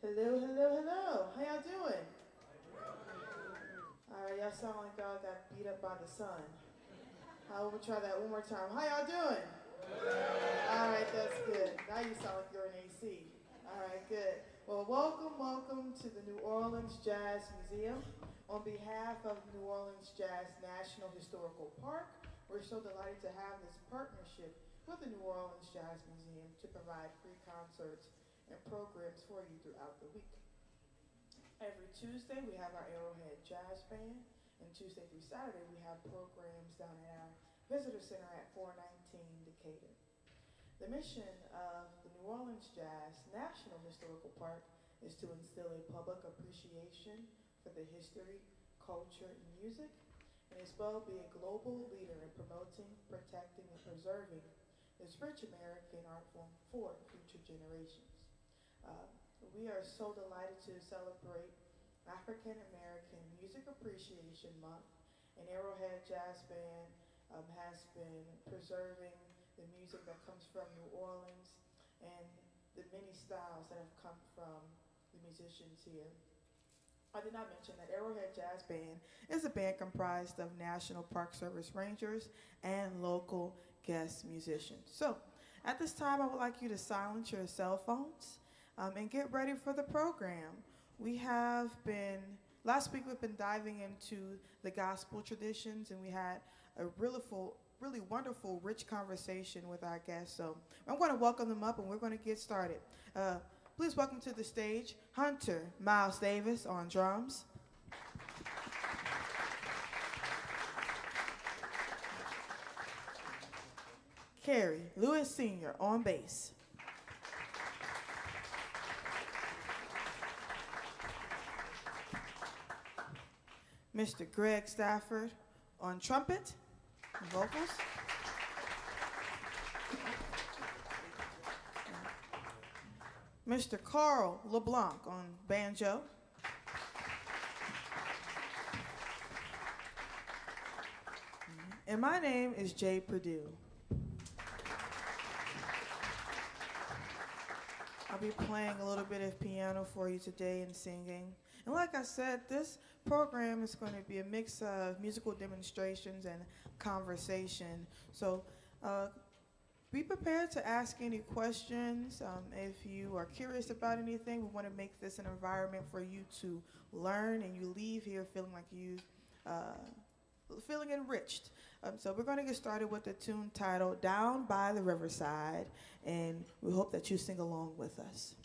Hello, hello, hello. How y'all doing? All right, y'all sound like y'all got beat up by the sun. We'll try that one more time. How y'all doing? All right, that's good. Now you sound like you're in AC. All right, good. Well, welcome to the New Orleans Jazz Museum. On behalf of New Orleans Jazz National Historical Park, we're so delighted to have this partnership with the New Orleans Jazz Museum to provide free concerts and programs for you throughout the week. Every Tuesday, we have our Arrowhead Jazz Band, and Tuesday through Saturday, we have programs down at our Visitor Center at 419 Decatur. The mission of the New Orleans Jazz National Historical Park is to instill a public appreciation for the history, culture, and music, and as well be a global leader in promoting, protecting, and preserving this rich American art form for future generations. We are so delighted to celebrate African American Music Appreciation Month, and Arrowhead Jazz Band has been preserving the music that comes from New Orleans and the many styles that have come from the musicians here. I did not mention that Arrowhead Jazz Band is a band comprised of National Park Service Rangers and local guest musicians. So, at this time, I would like you to silence your cell phones and get ready for the program. Last week we've been diving into the gospel traditions, and we had a really wonderful, rich conversation with our guests. So I'm going to welcome them up, and we're going to get started. Please welcome to the stage Hunter Miles Davis on drums. Carrie Lewis Sr. on bass. Mr. Greg Stafford on trumpet and vocals. Mr. Carl LeBlanc on banjo. And my name is Jay Perdue. I'll be playing a little bit of piano for you today and singing. And like I said, this program is going to be a mix of musical demonstrations and conversation. So be prepared to ask any questions. If you are curious about anything, we want to make this an environment for you to learn, and you leave here feeling like feeling enriched. So we're going to get started with a tune titled Down by the Riverside, and we hope that you sing along with us.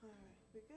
All right, we good?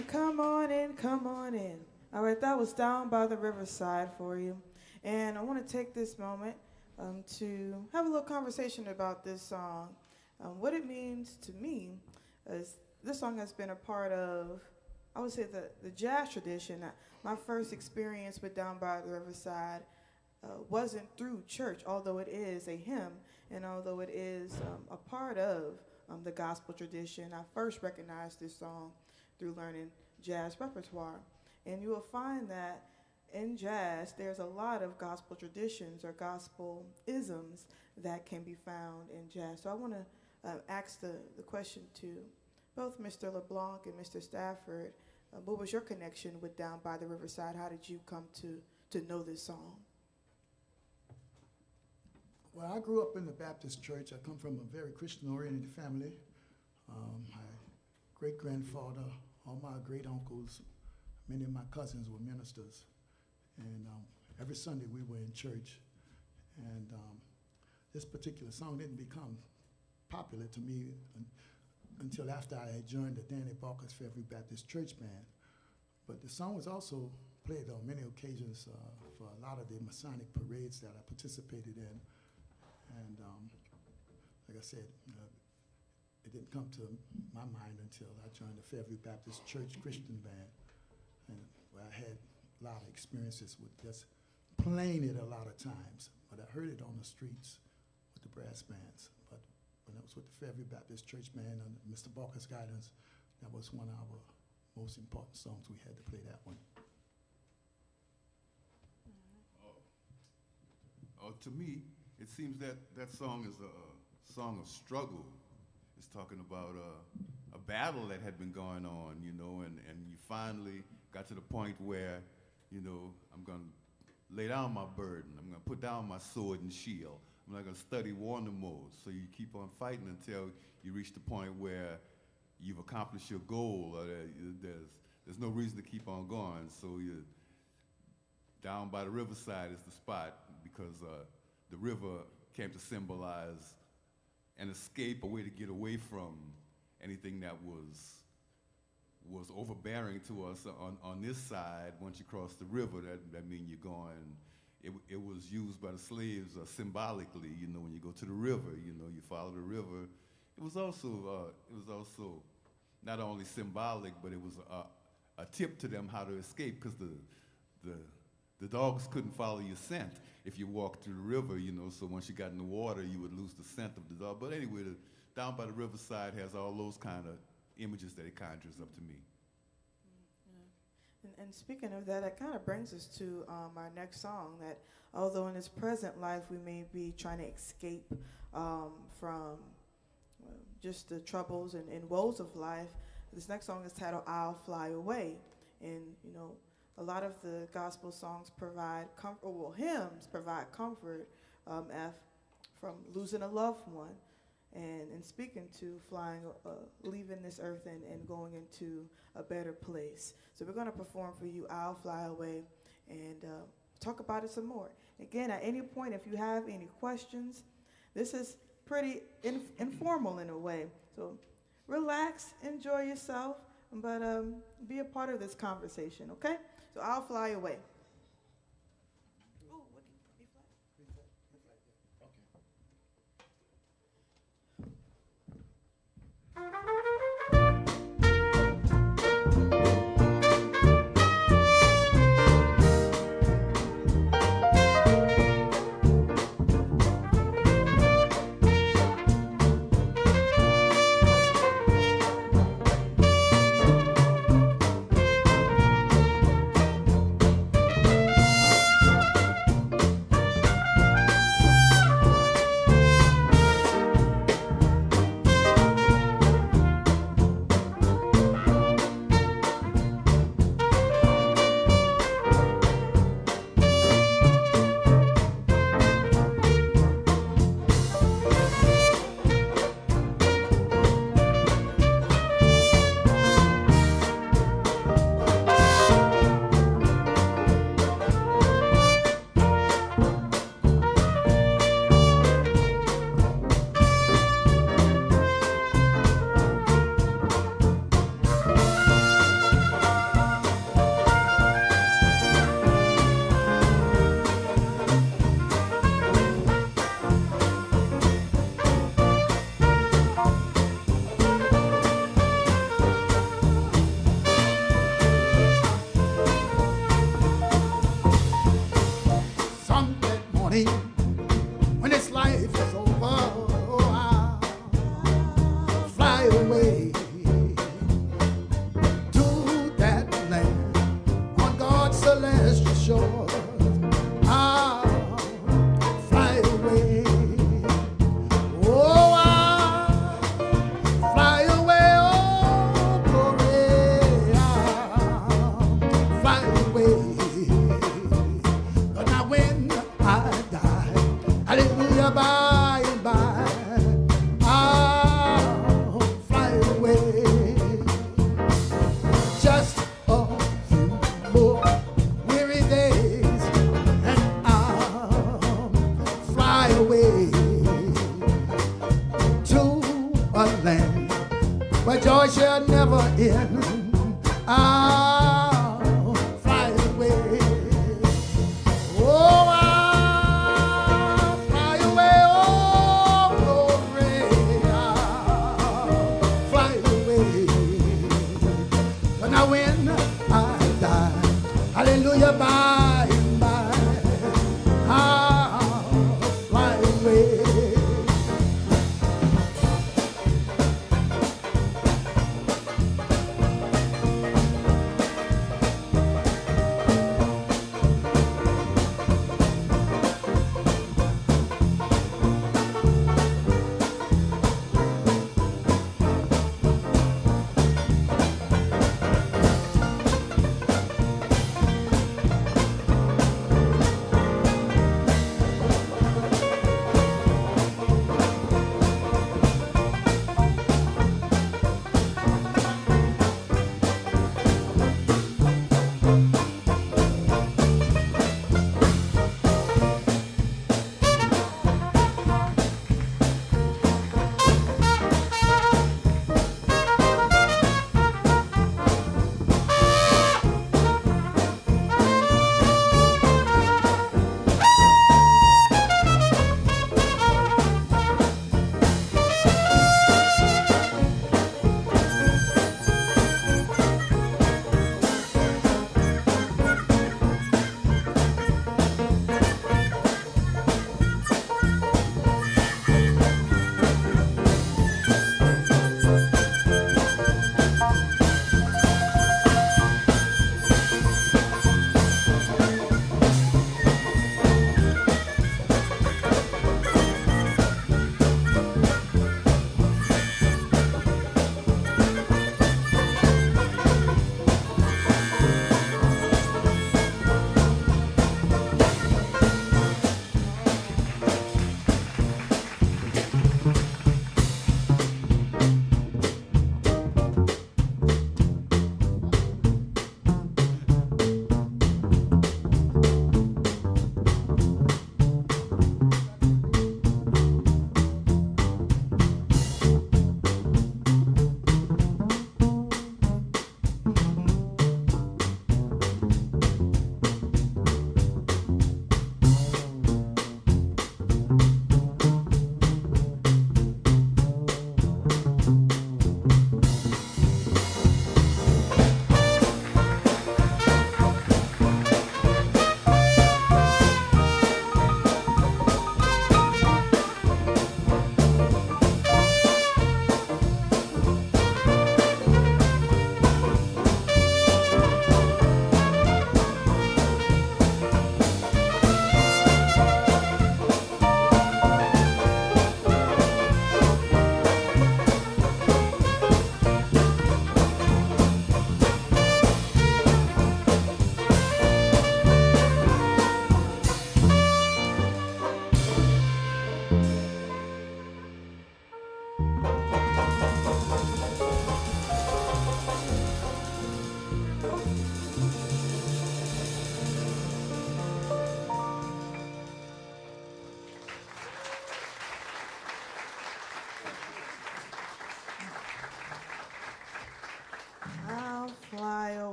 come on in, come on in. All right, that was Down by the Riverside for you. And I want to take this moment to have a little conversation about this song. What it means to me is this song has been a part of, I would say, the jazz tradition. My first experience with Down by the Riverside wasn't through church, although it is a hymn and although it is a part of the gospel tradition. I first recognized this song through learning jazz repertoire. And you will find that in jazz, there's a lot of gospel traditions or gospel isms that can be found in jazz. So I want to ask the question to both Mr. LeBlanc and Mr. Stafford. What was your connection with Down by the Riverside? How did you come to know this song? Well, I grew up in the Baptist church. I come from a very Christian-oriented family. My great-grandfather, all my great-uncles, many of my cousins were ministers. And every Sunday we were in church. And this particular song didn't become popular to me until after I had joined the Danny Barker's Fairview Baptist Church Band. But the song was also played on many occasions for a lot of the Masonic parades that I participated in. And like I said, it didn't come to my mind until I joined the Fairview Baptist Church Christian Band, and where I had a lot of experiences with just playing it a lot of times. But I heard it on the streets with the brass bands. But when I was with the Fairview Baptist Church Band under Mr. Barker's guidance, that was one of our most important songs. We had to play that one. To me, it seems that that song is a song of struggle. It's talking about a battle that had been going on, you know, and you finally got to the point where, you know, I'm going to lay down my burden. I'm going to put down my sword and shield. I'm not going to study war no more. So you keep on fighting until you reach the point where you've accomplished your goal. Or there's no reason to keep on going. So you're down by the riverside is the spot, because the river came to symbolize an escape, a way to get away from anything that was overbearing to us on this side. Once you cross the river, that means you're going. It was used by the slaves symbolically. You know, when you go to the river, you know, you follow the river. It was also not only symbolic, but it was a tip to them how to escape, because the dogs couldn't follow your scent if you walked through the river, you know, so once you got in the water, you would lose the scent of the dog. But anyway, Down by the Riverside has all those kind of images that it conjures up to me. And speaking of that, it kind of brings us to our next song, that although in this present life we may be trying to escape from just the troubles and woes of life, this next song is titled I'll Fly Away. And, you know, a lot of the gospel songs provide comfort, well, hymns provide comfort from losing a loved one, and speaking to flying, leaving this earth and going into a better place. So we're going to perform for you I'll Fly Away and talk about it some more. Again, at any point, if you have any questions, this is pretty informal in a way. So relax, enjoy yourself, but be a part of this conversation, okay? So I'll Fly Away.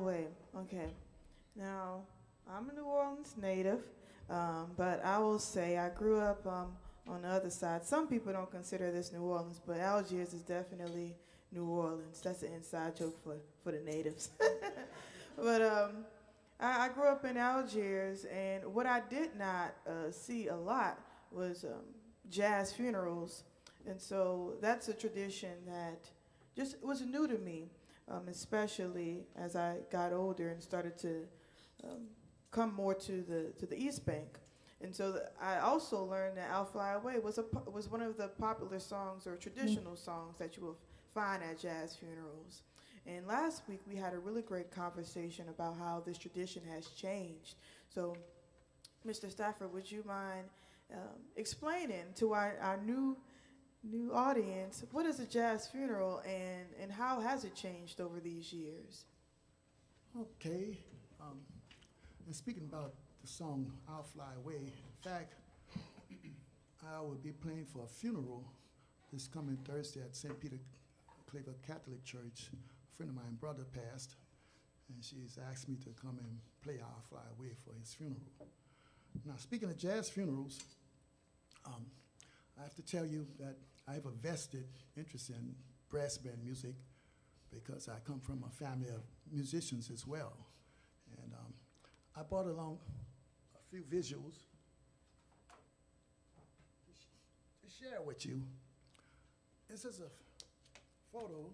Way. Okay. Now, I'm a New Orleans native, but I will say I grew up on the other side. Some people don't consider this New Orleans, but Algiers is definitely New Orleans. That's an inside joke for the natives. But I grew up in Algiers, and what I did not see a lot was jazz funerals. And so that's a tradition that just was new to me, especially as I got older and started to come more to the East Bank. And so I also learned that "I'll Fly Away" was one of the popular songs or traditional songs that you will find at jazz funerals. And last week we had a really great conversation about how this tradition has changed. So, Mr. Stafford, would you mind explaining to our new audience what is a jazz funeral and how has it changed over these years? Okay. And speaking about the song "I'll Fly Away," in fact, I will be playing for a funeral this coming Thursday at St. Peter Claver Catholic Church. A friend of mine, brother, passed, and she's asked me to come and play "I'll Fly Away" for his funeral. Now, speaking of jazz funerals, I have to tell you that I have a vested interest in brass band music because I come from a family of musicians as well. And I brought along a few visuals to share with you. This is a photo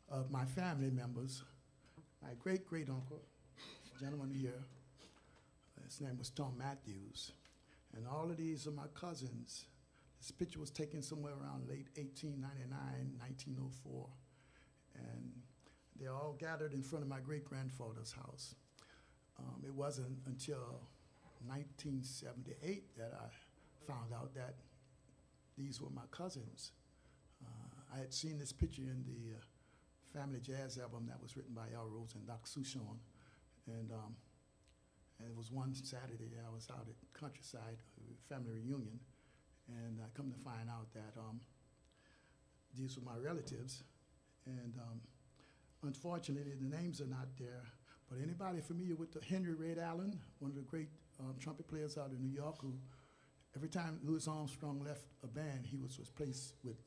of my family members. My great-great-uncle, gentleman here, his name was Tom Matthews. And all of these are my cousins. This picture was taken somewhere around late 1899, 1904. And they all gathered in front of my great-grandfather's house. It wasn't until 1978 that I found out that these were my cousins. I had seen this picture in the family jazz album that was written by Al Rose and Doc Souchon. And it was one Saturday I was out at Countryside, family reunion, and I come to find out that these were my relatives. And unfortunately, the names are not there. But anybody familiar with the Henry Red Allen, one of the great trumpet players out of New York, who every time Louis Armstrong left a band, he was replaced with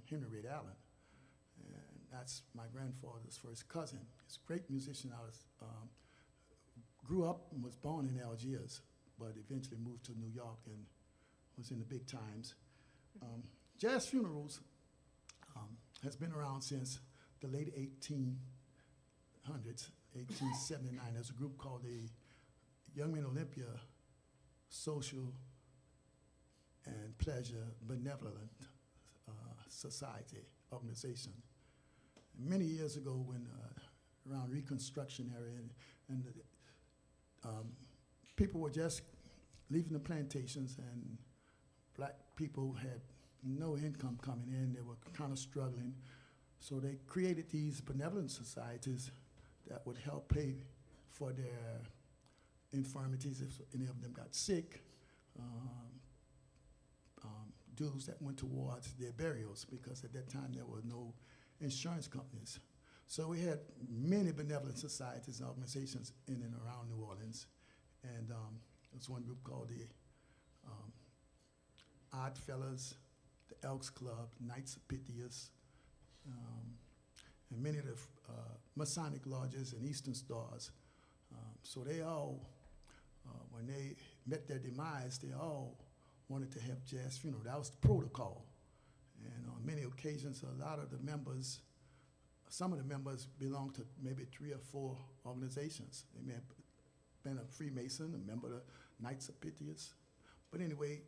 Henry Red Allen. And that's my grandfather's first cousin. He's a great musician. Grew up and was born in Algiers, but eventually moved to New York and was in the big times. Jazz funerals has been around since the late 1800s, 1879. There's a group called the Young Men Olympia Social and Pleasure Benevolent Society organization. And many years ago, when around Reconstruction area, and people were just leaving the plantations, and black people had no income coming in. They were kind of struggling. So they created these benevolent societies that would help pay for their infirmities if any of them got sick, dues that went towards their burials, because at that time there were no insurance companies. So we had many benevolent societies and organizations in and around New Orleans. And there was one group called the Odd Fellas, the Elks Club, Knights of Pythias, and many of the Masonic lodges and Eastern Stars. So they all, when they met their demise, they all wanted to have jazz funeral. That was the protocol. And on many occasions, a lot of the members, some of the members belonged to maybe 3 or 4 organizations. They may have been a Freemason, a member of the Knights of Pythias. But anyway,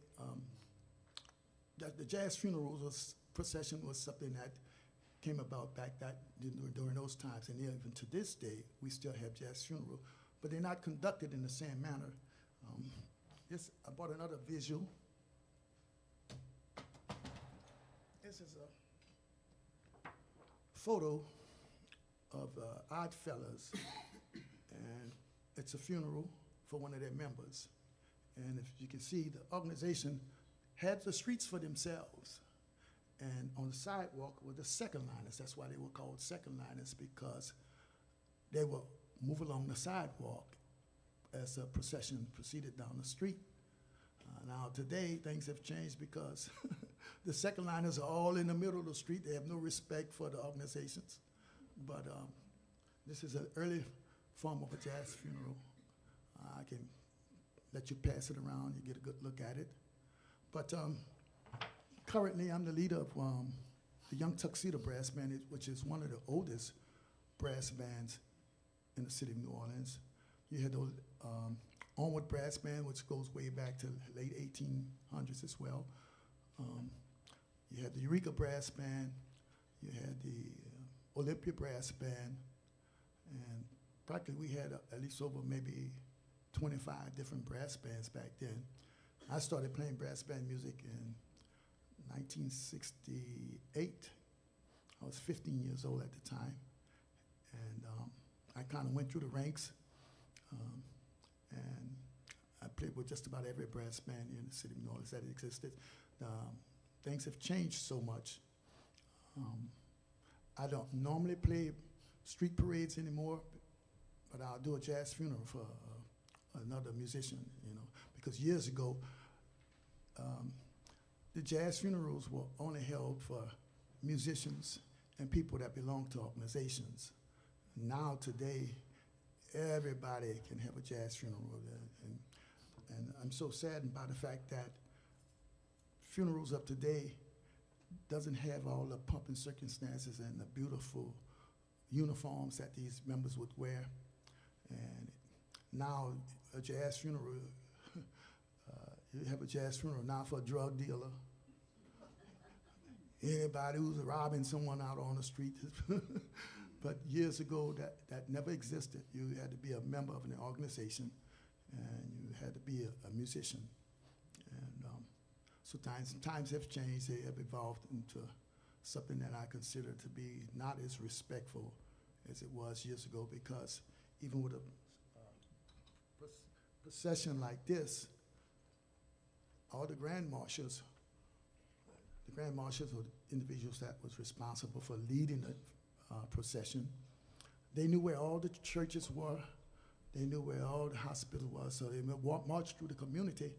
the jazz funeral procession was something that came about back during those times. And even to this day, we still have jazz funeral, but they're not conducted in the same manner. I brought another visual. This is a photo of Odd Fellas, and it's a funeral for one of their members. And if you can see, the organization had the streets for themselves. And on the sidewalk were the second liners. That's why they were called second liners, because they would move along the sidewalk as a procession proceeded down the street. Now today, things have changed because the second liners are all in the middle of the street. They have no respect for the organizations. But this is an early form of a jazz funeral. I can let you pass it around, you get a good look at it. But currently, I'm the leader of the Young Tuxedo Brass Band, which is one of the oldest brass bands in the city of New Orleans. You had the Onward Brass Band, which goes way back to late 1800s as well. You had the Eureka Brass Band. You had the Olympia Brass Band. And practically we had at least over maybe 25 different brass bands back then. I started playing brass band music in 1968. I was 15 years old at the time. And I kind of went through the ranks. And I played with just about every brass band in the city of New Orleans that existed. Things have changed so much. I don't normally play street parades anymore, but I'll do a jazz funeral for another musician, you know, because years ago, the jazz funerals were only held for musicians and people that belong to organizations. Now today, everybody can have a jazz funeral, and I'm so saddened by the fact that funerals of today doesn't have all the pomp and circumstances and the beautiful uniforms that these members would wear. And now a jazz funeral, you have a jazz funeral now for a drug dealer, anybody who's robbing someone out on the street. But years ago, that never existed. You had to be a member of an organization, and you had to be a musician. And so times have changed. They have evolved into something that I consider to be not as respectful as it was years ago, because even with a procession like this, all the grand marshals were individuals that was responsible for leading the procession. They knew where all the churches were. They knew where all the hospitals were. So they marched through the community,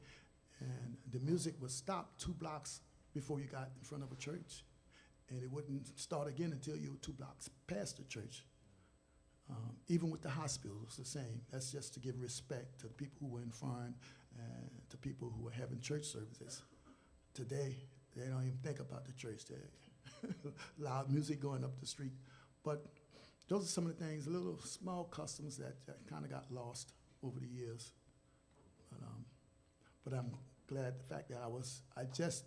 and the music would stop 2 blocks before you got in front of a church. And it wouldn't start again until you were 2 blocks past the church. Even with the hospitals, it's the same. That's just to give respect to the people who were in foreign and to people who were having church services. Today, they don't even think about the church. Loud music going up the street. But those are some of the things, little small customs that kind of got lost over the years. But I'm glad the fact that I just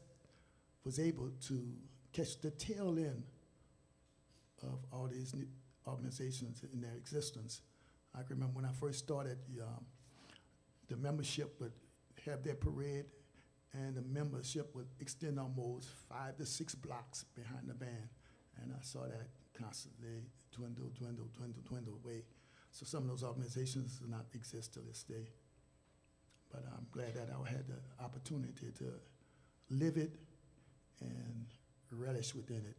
was able to catch the tail end of all these new organizations in their existence. I can remember when I first started, the membership would have their parade, and the membership would extend almost 5 to 6 blocks behind the band. And I saw that constantly dwindle away. So some of those organizations do not exist to this day. But I'm glad that I had the opportunity to live it and relish within it.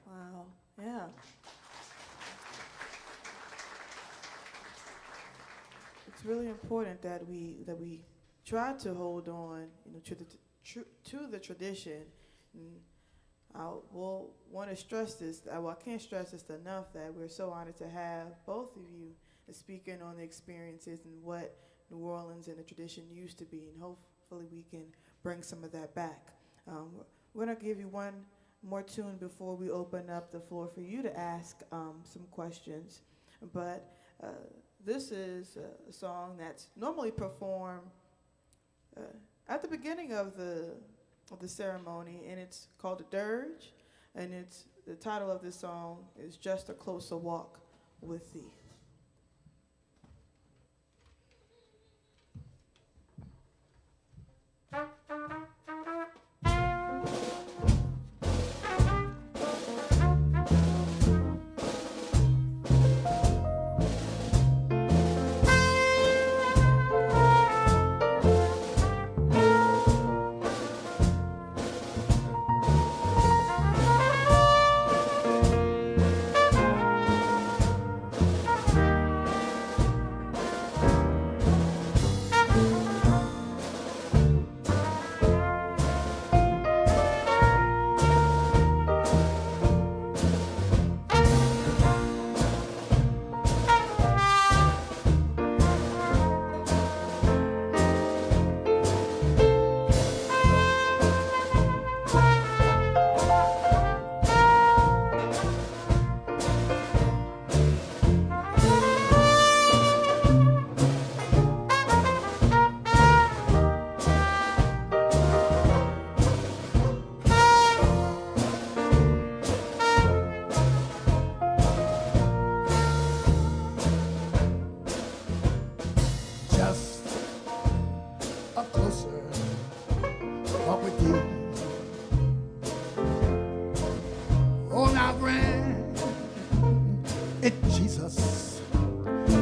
Wow, yeah. It's really important that we try to hold on, you know, to the tradition. And I will want to stress this. I can't stress this enough that we're so honored to have both of you speaking on the experiences and what New Orleans and the tradition used to be, and hopefully we can bring some of that back. We're going to give you one more tune before we open up the floor for you to ask some questions. But this is a song that's normally performed at the beginning of the ceremony, and it's called a dirge, and the title of this song is Just a Closer Walk with Thee.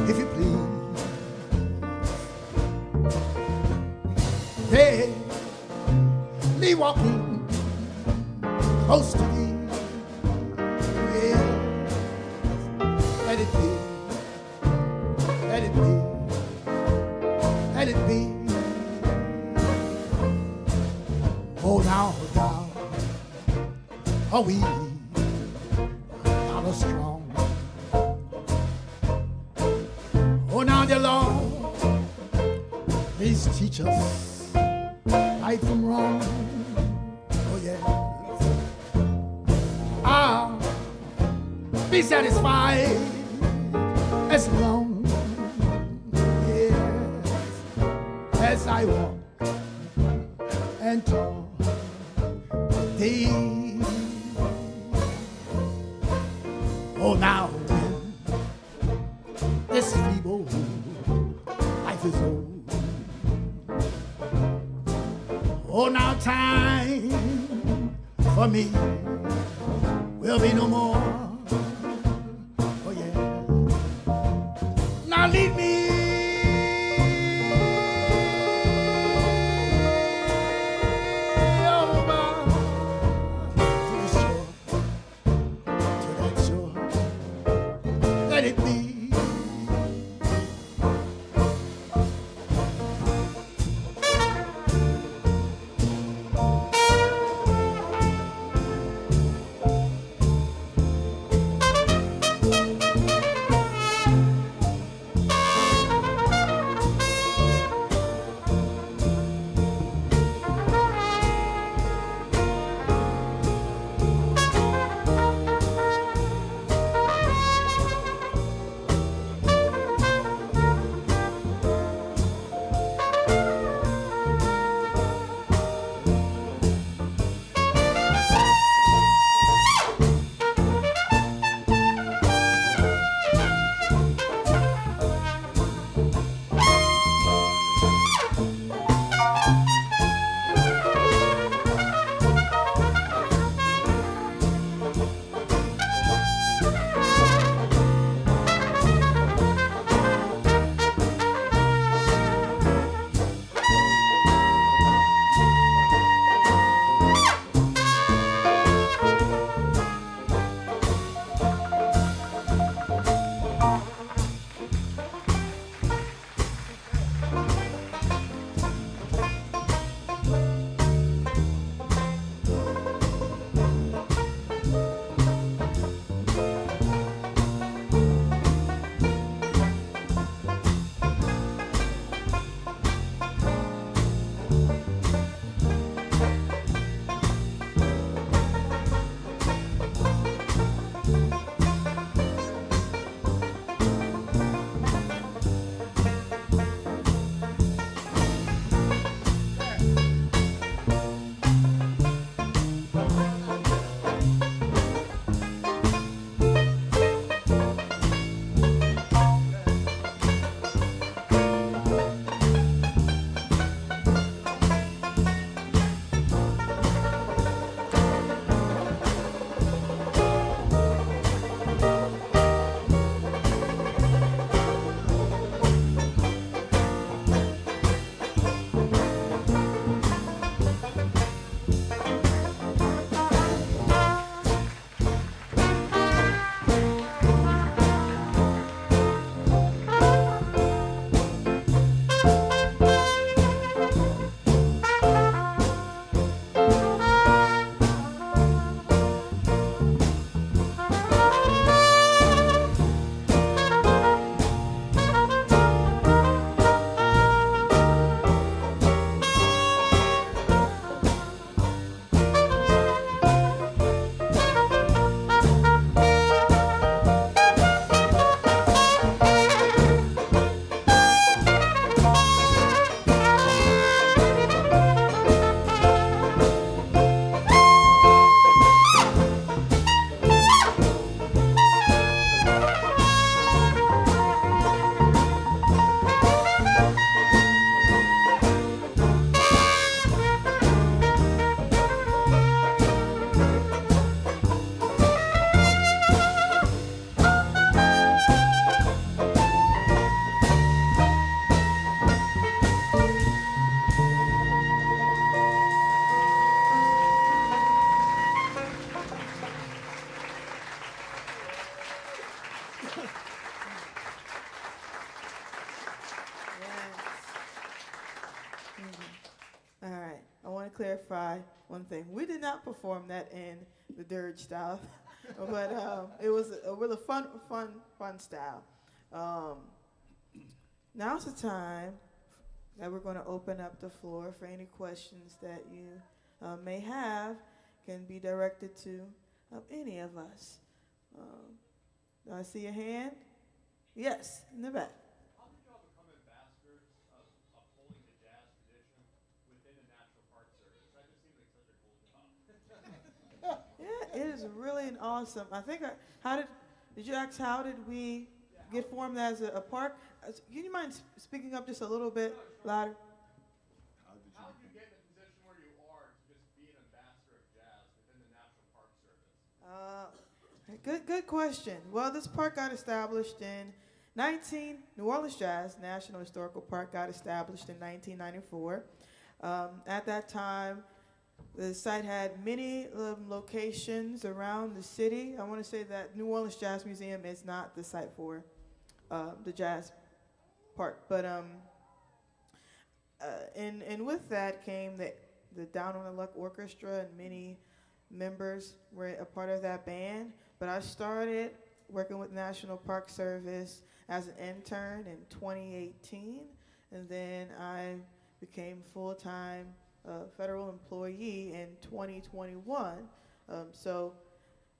if you please. Hey, me walking close to thee. Yeah, let it be, let it be, let it be. Oh, now, thou, are we not strong? Oh, now, dear Lord, please teach us right from wrong. Oh, yes. I'll be satisfied as long, yes, as I walk and talk with thee. Oh, now when this feeble life is old, oh, now time for me will be no more. Oh, yeah. Now lead me over to the shore, to that shore. Let it be. clarify one thing. We did not perform that in the dirge style, but it was a really fun style. Now's the time that we're going to open up the floor for any questions that you may have. Can be directed to any of us. Do I see a hand? Yes, in the back. How did y'all become ambassadors of upholding the jazz tradition within the National Park Service? That just seems like such a cool job. Yeah, it is really an awesome. I think. Did you ask how did we get formed as a park? Can you mind speaking up just a little bit louder? How did you get in the position where you are to just be an ambassador of jazz within the National Park Service? Good question. Well, this park got established in New Orleans Jazz National Historical Park got established in 1994. At that time, the site had many locations around the city. I want to say that New Orleans Jazz Museum is not the site for the jazz park, but and with that came the Down on the Luck Orchestra, and many members were a part of that band. But I started working with National Park Service as an intern in 2018, and then I became full-time federal employee in 2021.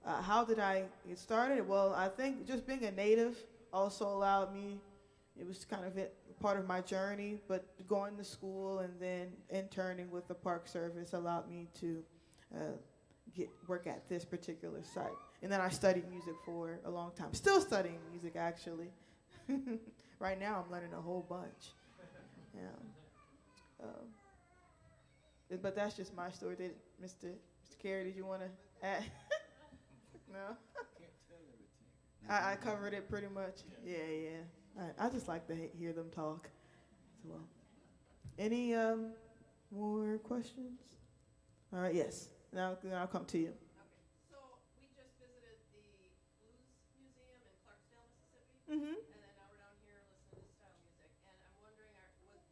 How did I get started? Well, I think just being a native also allowed me, it was kind of part of my journey, but going to school and then interning with the Park Service allowed me to work at this particular site. And then I studied music for a long time. Still studying music, actually. Right now, I'm learning a whole bunch. Yeah. But that's just my story. Mr. Carey, did you want to add? No? I covered it pretty much. Yeah. I just like to hear them talk as well. Any more questions? All right, yes. Now I'll come to you. Okay, so we just visited the Blues Museum in Clarksdale, Mississippi, Mm-hmm. and then now we're down here listening to style music. And I'm wondering, is it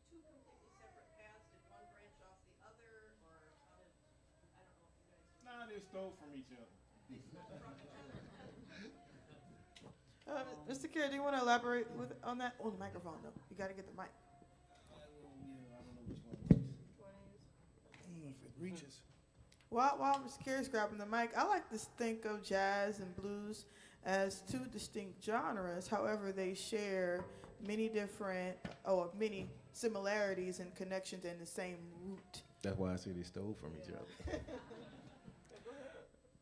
two completely separate paths? Did one branch off the other, or how did? I don't know if you guys. Nah, they stole from each other. Mr. Carey, do you want to elaborate on that? Oh, the microphone, though. You got to get the mic. I don't know which one it is. I don't know if it reaches. While Mr. Carey's grabbing the mic, I like to think of jazz and blues as two distinct genres. However, they share many similarities and connections in the same root. That's why I say they stole from each other.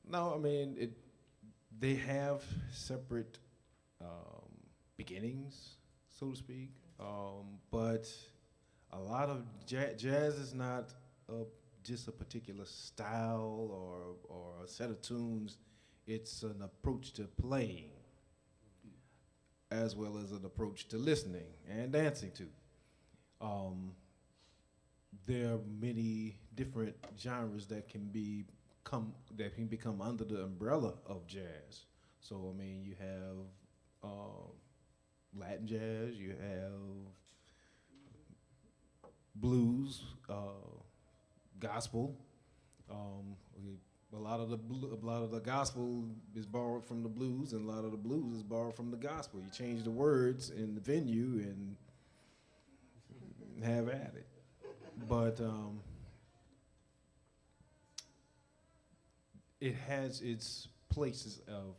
No, I mean, they have separate beginnings, so to speak. But a lot of jazz is not just a particular style or a set of tunes. It's an approach to playing, as well as an approach to listening and dancing to. There are many different genres that can become under the umbrella of jazz. So I mean, you have Latin jazz, you have blues, gospel. A lot of the gospel is borrowed from the blues, and a lot of the blues is borrowed from the gospel. You change the words in the venue and have at it. But it has its places of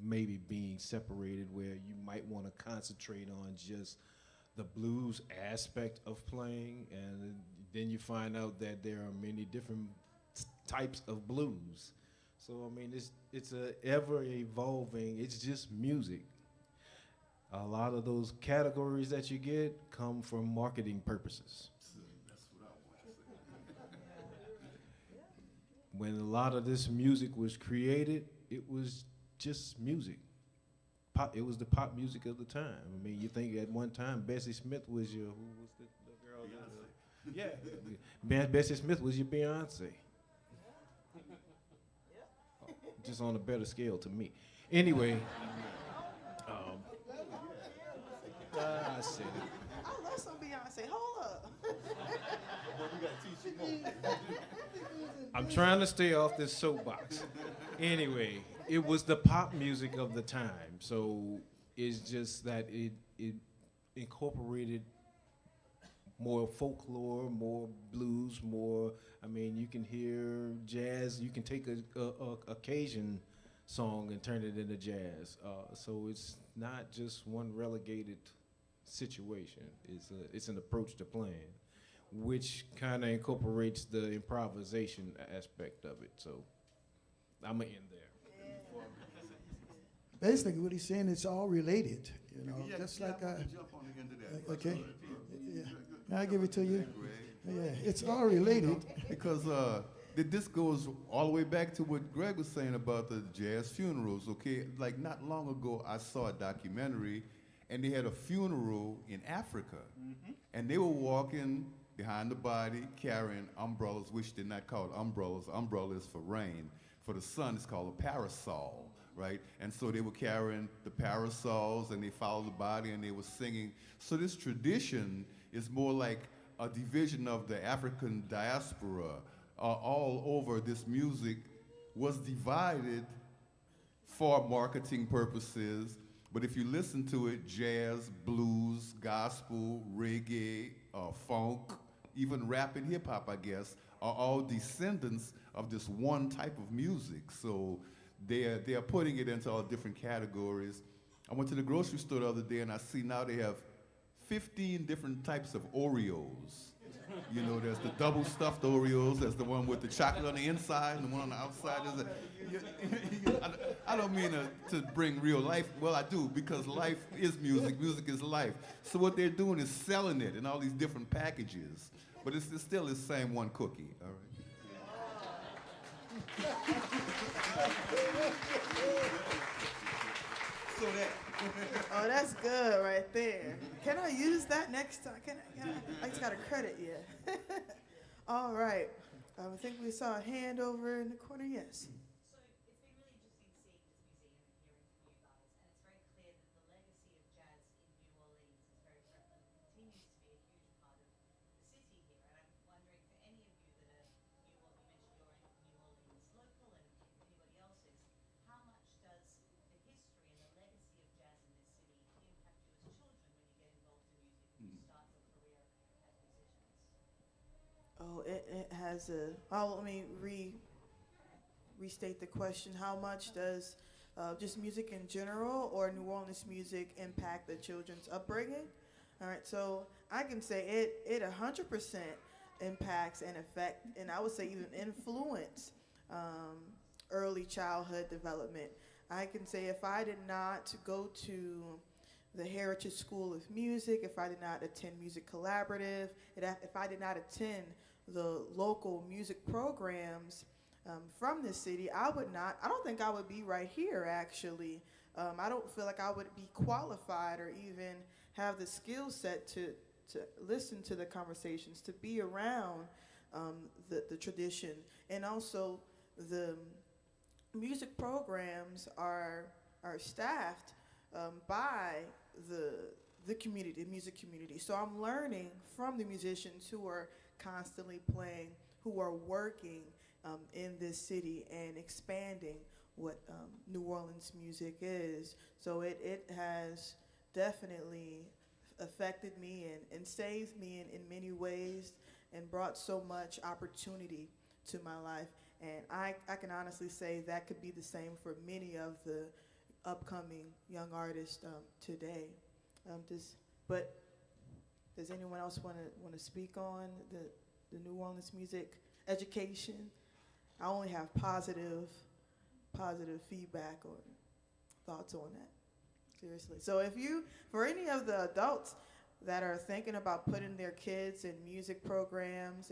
maybe being separated, where you might want to concentrate on just the blues aspect of playing, and then you find out that there are many different types of blues. So I mean, it's a ever evolving. It's just music. A lot of those categories that you get come from marketing purposes. That's what I want to say. When a lot of this music was created, it was just music. It was the pop music of the time. I mean, you think at one time Bessie Smith was your, who was the girl? Yeah. Bessie Smith was your Beyonce. Just on a better scale to me. Anyway. I said it. I love some Beyonce. Hold up. I'm trying to stay off this soapbox. Anyway, it was the pop music of the time, so it's just that it incorporated more folklore, more blues, more. I mean, you can hear jazz. You can take a Cajun song and turn it into jazz. So it's not just one relegated situation. It's an approach to playing, which kind of incorporates the improvisation aspect of it. So I'm gonna end there. Basically, what he's saying, it's all related, you know, just like I jump on the end of that. okay, yeah, I'll give it to you. Yeah, it's all related. Because this goes all the way back to what Greg was saying about the jazz funerals, okay? Like not long ago, I saw a documentary, and they had a funeral in Africa. And they were walking behind the body, carrying umbrellas, which they're not called umbrellas. Umbrella is for rain. For the sun, it's called a parasol, right? And so they were carrying the parasols, and they followed the body, and they were singing. So this tradition is more like a division of the African diaspora. All over, this music was divided for marketing purposes. But if you listen to it, jazz, blues, gospel, reggae, funk, even rap and hip hop, I guess, are all descendants of this one type of music. So they are putting it into all different categories. I went to the grocery store the other day, and I see now they have 15 different types of Oreos. You know, there's the double stuffed Oreos, there's the one with the chocolate on the inside, and the one on the outside is I don't mean to bring real life. Well, I do, because life is music, music is life. So what they're doing is selling it in all these different packages. But it's still the same one cookie, all right? So that. Oh, that's good right there. Can I use that next time? I just got a credit, yeah. All right. I think we saw a hand over in the corner, yes. So it's been really interesting seeing this museum and hearing from you guys, and it's very clear that the legacy of jazz in New Orleans is very prevalent and continues to be a huge part of the city here. And I'm wondering, for any of you that are you mentioned you're in New Orleans local, and if anybody else is, how much does the history and the legacy of jazz in this city impact you as children when you get involved in music and you start your career as musicians? Oh, it has a. Oh, let me restate the question. How much does just music in general or New Orleans music impact the children's upbringing? All right, so I can say it 100% impacts and affect, and I would say even influence early childhood development. I can say if I did not go to the Heritage School of Music, if I did not attend Music Collaborative, if I did not attend the local music programs from this city, I don't think I would be right here, actually. I don't feel like I would be qualified or even have the skill set to listen to the conversations, to be around the tradition. And also, the music programs are staffed by the community, the music community. So I'm learning from the musicians who are constantly playing, who are working in this city and expanding what New Orleans music is. So it has definitely affected me and saved me in many ways and brought so much opportunity to my life. And I can honestly say that could be the same for many of the upcoming young artists today. Does anyone else want to speak on the New Orleans music education? I only have positive feedback or thoughts on that. Seriously. So for any of the adults that are thinking about putting their kids in music programs,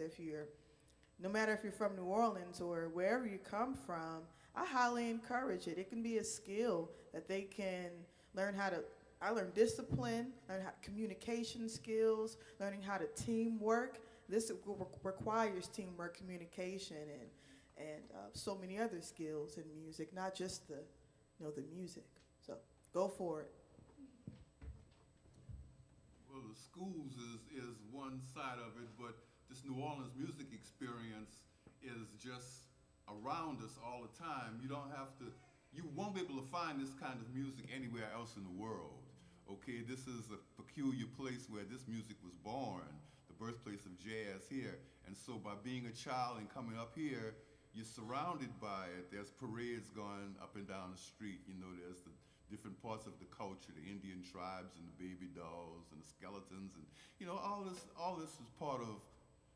no matter if you're from New Orleans or wherever you come from, I highly encourage it. It can be a skill that they can learn how to. I learned discipline, communication skills, learning how to teamwork. This requires teamwork, communication, and so many other skills in music, not just the music. So go for it. Well, the schools is one side of it, but this New Orleans music experience is just around us all the time. You don't have to, you won't be able to find this kind of music anywhere else in the world. Okay, this is a peculiar place where this music was born, the birthplace of jazz here. And so by being a child and coming up here, you're surrounded by it. There's parades going up and down the street. You know, there's the different parts of the culture, the Indian tribes and the baby dolls and the skeletons, and you know, all this is part of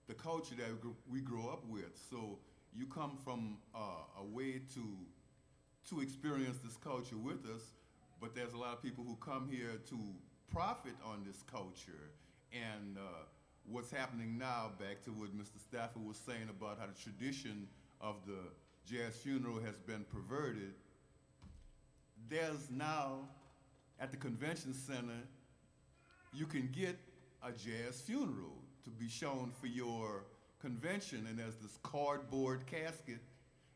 the culture that we grow up with. So you come from a way to experience this culture with us, but there's a lot of people who come here to profit on this culture. And what's happening now, back to what Mr. Stafford was saying about how the tradition of the jazz funeral has been perverted, there's now, at the convention center, you can get a jazz funeral to be shown for your convention, and there's this cardboard casket,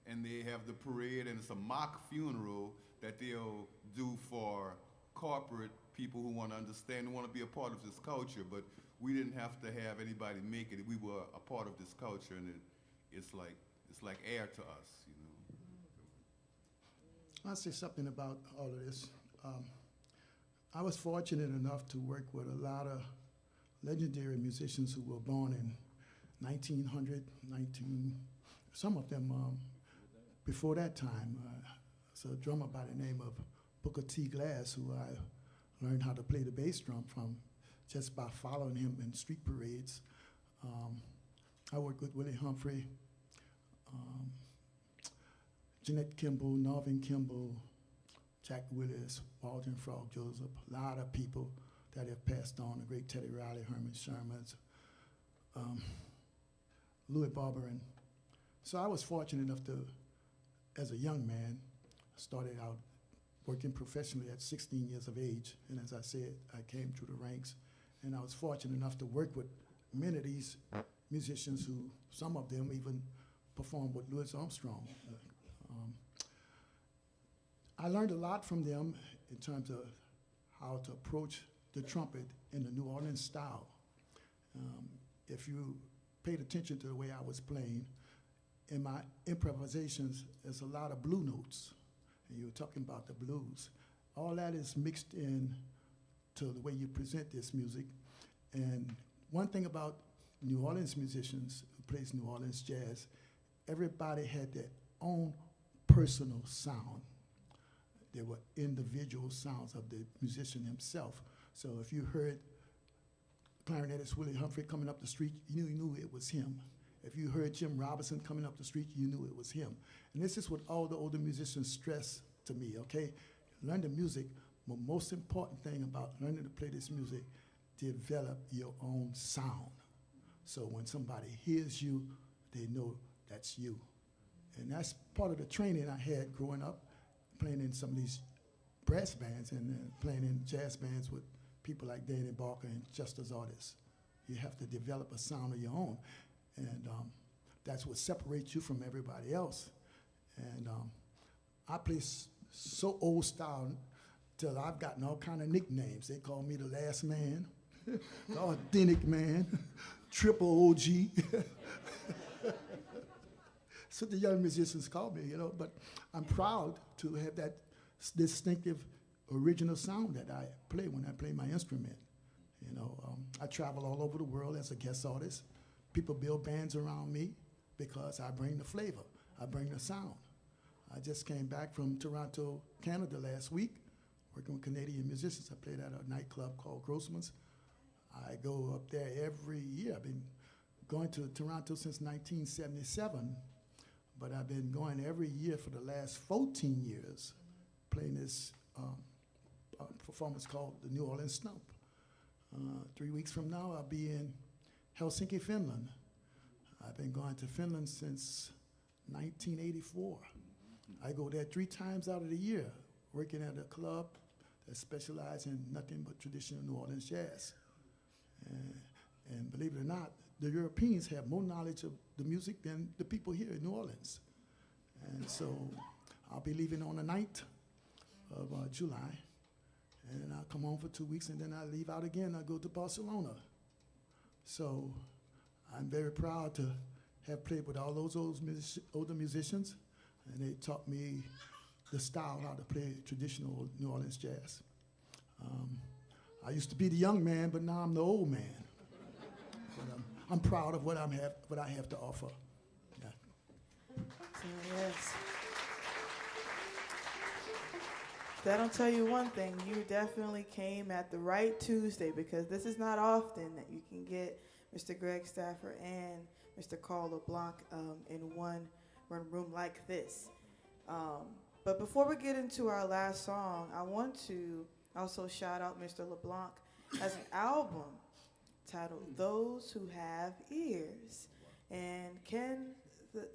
and they have the parade, and it's a mock funeral that they'll do for corporate people who want to understand, who want to be a part of this culture. But we didn't have to have anybody make it. We were a part of this culture, and it's like air to us, you know. I'll say something about all of this. I was fortunate enough to work with a lot of legendary musicians who were born in 1900, some of them before that time. So a drummer by the name of Booker T. Glass, who I learned how to play the bass drum from just by following him in street parades. I worked with Willie Humphrey, Jeanette Kimball, Norvin Kimball, Jack Willis, Walden Frog Joseph, a lot of people that have passed on, the great Teddy Riley, Herman Sherman, Louis Barberin. So I was fortunate enough to, as a young man, started out working professionally at 16 years of age. And as I said, I came through the ranks, and I was fortunate enough to work with many of these musicians who, some of them even performed with Louis Armstrong. I learned a lot from them in terms of how to approach the trumpet in the New Orleans style. If you paid attention to the way I was playing, in my improvisations, there's a lot of blue notes, and you were talking about the blues. All that is mixed in to the way you present this music. And one thing about New Orleans musicians who plays New Orleans jazz, everybody had their own personal sound. There were individual sounds of the musician himself. So if you heard clarinetist Willie Humphrey coming up the street, you knew it was him. If you heard Jim Robinson coming up the street, you knew it was him. And this is what all the older musicians stress to me, okay? Learn the music, but most important thing about learning to play this music, develop your own sound. So when somebody hears you, they know that's you. And that's part of the training I had growing up, playing in some of these brass bands and playing in jazz bands with people like Danny Barker and just as artists. You have to develop a sound of your own. And that's what separates you from everybody else. And I play so old style till I've gotten all kind of nicknames. They call me the last man, the authentic man, triple OG. So the young musicians call me, you know, but I'm proud to have that distinctive original sound that I play when I play my instrument. You know, I travel all over the world as a guest artist. People build bands around me because I bring the flavor, I bring the sound. I just came back from Toronto, Canada last week, working with Canadian musicians. I played at a nightclub called Grossman's. I go up there every year. I've been going to Toronto since 1977, but I've been going every year for the last 14 years, playing this performance called the New Orleans Stomp. 3 weeks from now, I'll be in Helsinki, Finland. I've been going to Finland since 1984. I go there 3 times out of the year, working at a club that specializes in nothing but traditional New Orleans jazz. And believe it or not, the Europeans have more knowledge of the music than the people here in New Orleans. And so I'll be leaving on the 9th of July, and I'll come home for 2 weeks, and then I leave out again. I go to Barcelona. So I'm very proud to have played with all those older musicians, and they taught me the style, how to play traditional New Orleans jazz. I used to be the young man, but now I'm the old man. But I'm proud of what I have to offer. Yeah. So, yes. That'll tell you one thing. You definitely came at the right Tuesday, because this is not often that you can get Mr. Greg Stafford and Mr. Carl LeBlanc in one room like this. But before we get into our last song, I want to also shout out Mr. LeBlanc as an album titled Those Who Have Ears. And can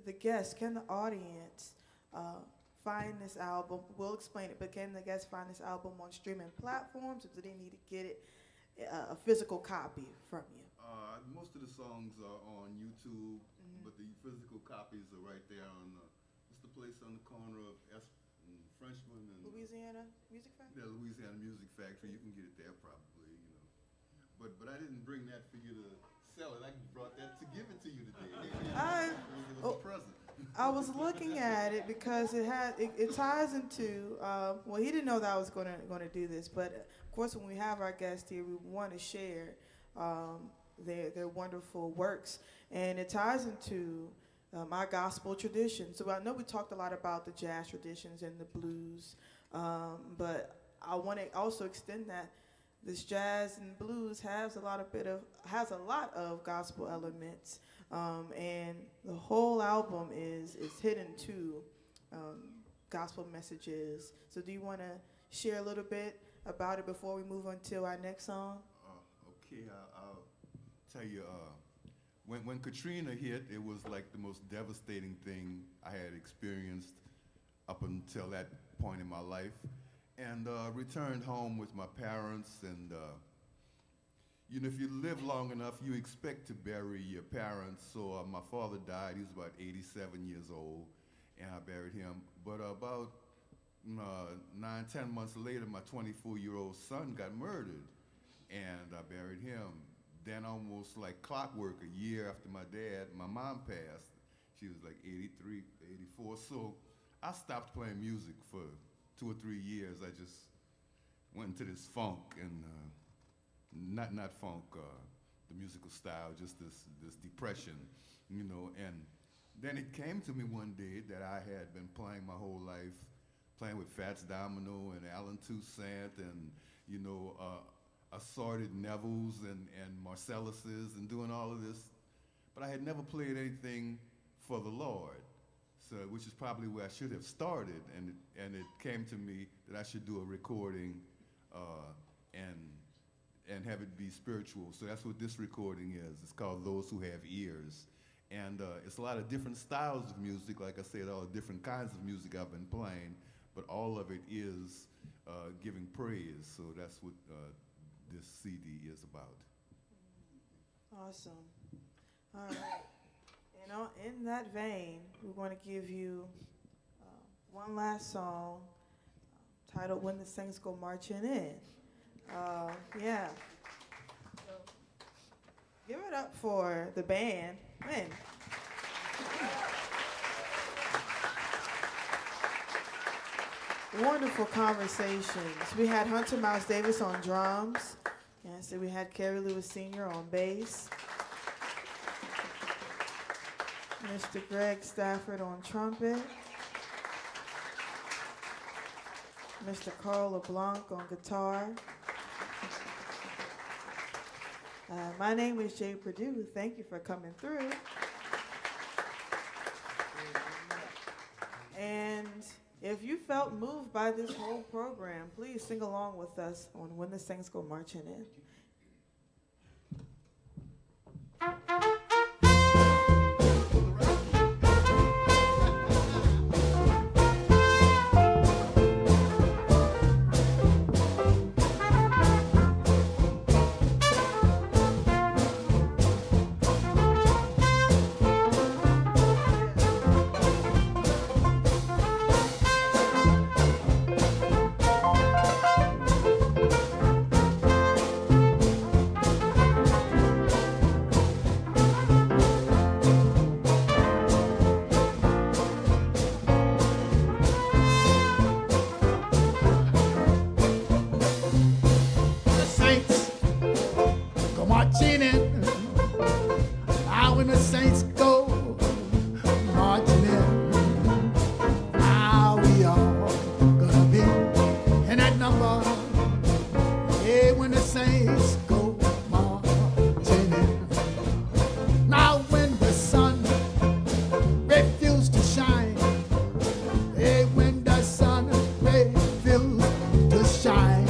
the guests, can the audience find this album? We'll explain it, but can the guests find this album on streaming platforms, or do they need to get it a physical copy from you? Most of the songs are on YouTube, but the physical copies are right there on what's the place on the corner of Frenchman and Louisiana Music Factory? Yeah, Louisiana Music Factory. You can get it there probably, you know. But I didn't bring that for you to sell it. I brought that to give it to you today. It was a present. I was looking at it because it ties into well, he didn't know that I was going to do this, but of course when we have our guests here, we want to share their wonderful works, and it ties into our gospel tradition. So I know we talked a lot about the jazz traditions and the blues, but I want to also extend that this jazz and blues has a lot of gospel elements, and the whole album is hidden to gospel messages. So do you want to share a little bit about it before we move on to our next song? Okay, I'll tell you. When Katrina hit, it was like the most devastating thing I had experienced up until that point in my life. And returned home with my parents, and you know, if you live long enough, you expect to bury your parents. So my father died. He was about 87 years old, and I buried him. But about 9-10 months later, my 24-year-old son got murdered, and I buried him. Then almost like clockwork, a year after my dad, my mom passed. She was like 83, 84. So I stopped playing music for 2 or 3 years. I just went into this funk, and not funk, the musical style, just this depression, you know. And then it came to me one day that I had been playing my whole life, playing with Fats Domino and Alan Toussaint, and you know, assorted Nevilles and Marcelluses, and doing all of this, but I had never played anything for the Lord. So, which is probably where I should have started, and it came to me that I should do a recording and have it be spiritual. So that's what this recording is. It's called Those Who Have Ears. And it's a lot of different styles of music. Like I said, all the different kinds of music I've been playing, but all of it is giving praise. So that's what this CD is about. Awesome. All right. In that vein, we're going to give you one last song titled When the Saints Go Marching In. Yeah. So, give it up for the band. Man. Wonderful conversations. We had Hunter Mouse Davis on drums. And so we had Kerry Lewis Sr. on bass. Mr. Greg Stafford on trumpet. Mr. Carl LeBlanc on guitar. My name is Jay Perdue. Thank you for coming through. And if you felt moved by this whole program, please sing along with us on When the Saints Go Marching In. saints go marching in. Now when the sun refused to shine, hey, when the sun refused to shine,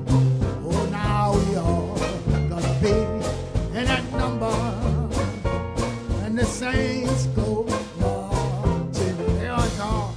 oh, now we all gonna be in that number, and the saints go marching. They are gone.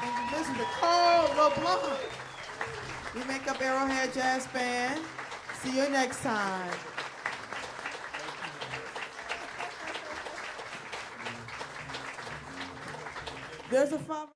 And you listen to Carl LeBlanc. We make up Arrowhead Jazz Band. See you next time. There's a 5